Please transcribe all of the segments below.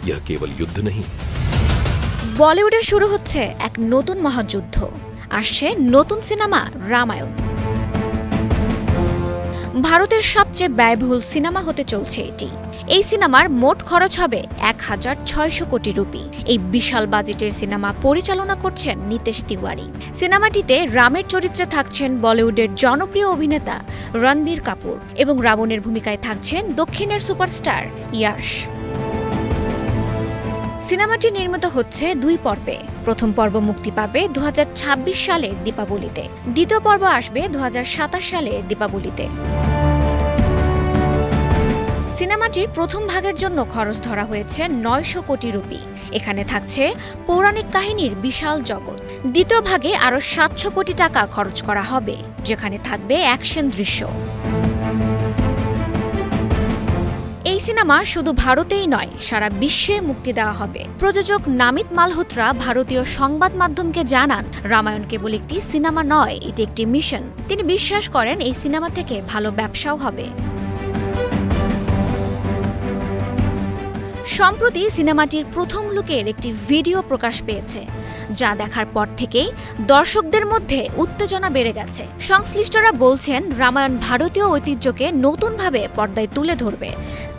यह केवल युद्ध नहीं। বলিউডে শুরু হচ্ছে এক নতুন মহাযুদ্ধ। আসছে নতুন সিনেমা রামায়ণ। ভারতের সবচেয়ে ব্যয়বহুল সিনেমা হতে চলছে এটি। এই সিনেমার মোট খরচ হবে ১,৬০০ কোটি রুপি। এই বিশাল বাজেটের সিনেমা পরিচালনা করছেন নিতেশ তিওয়ারি। সিনেমাটিতে রামের চরিত্রে থাকছেন বলিউডের জনপ্রিয় অভিনেতা রণবীর কাপুর এবং রাবণের ভূমিকায় থাকছেন দক্ষিণের সুপারস্টার ইয়াশ। সিনেমাটি নির্মিত হচ্ছে ২ পর্বে। প্রথম পর্ব মুক্তি পাবে ২০২৬ সালের দীপাবলিতে, দ্বিতীয় পর্ব আসবে ২০২৭ সালের দীপাবলিতে। সিনেমাটির প্রথম ভাগের জন্য খরচ ধরা হয়েছে ৯০০ কোটি রুপি। এখানে থাকছে পৌরাণিক কাহিনীর বিশাল জগৎ। দ্বিতীয় ভাগে আরও ৭০০ কোটি টাকা খরচ করা হবে, যেখানে থাকবে অ্যাকশন দৃশ্য। এই সিনেমা শুধু ভারতেই নয়, সারা বিশ্বে মুক্তি দেওয়া হবে। প্রযোজক নামিত মালহোত্রা ভারতীয় সংবাদ মাধ্যমকে জানান, রামায়ণ কেবল একটি সিনেমা নয়, এটি একটি মিশন। তিনি বিশ্বাস করেন এই সিনেমা থেকে ভালো ব্যবসাও হবে। সম্প্রতি সিনেমাটির প্রথম লুকের একটি ভিডিও প্রকাশ পেয়েছে, যা দেখার পর থেকেই দর্শকদের মধ্যে উত্তেজনা বেড়ে গেছে। সংশ্লিষ্টরা বলছেন, রামায়ণ ভারতীয় ঐতিহ্যকে নতুনভাবে পর্দায় তুলে ধরবে।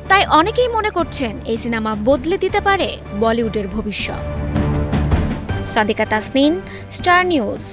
তাই অনেকেই মনে করছেন এই সিনেমা বদলে দিতে পারে বলিউডের ভবিষ্যৎ। Sadika Tasnin, star news.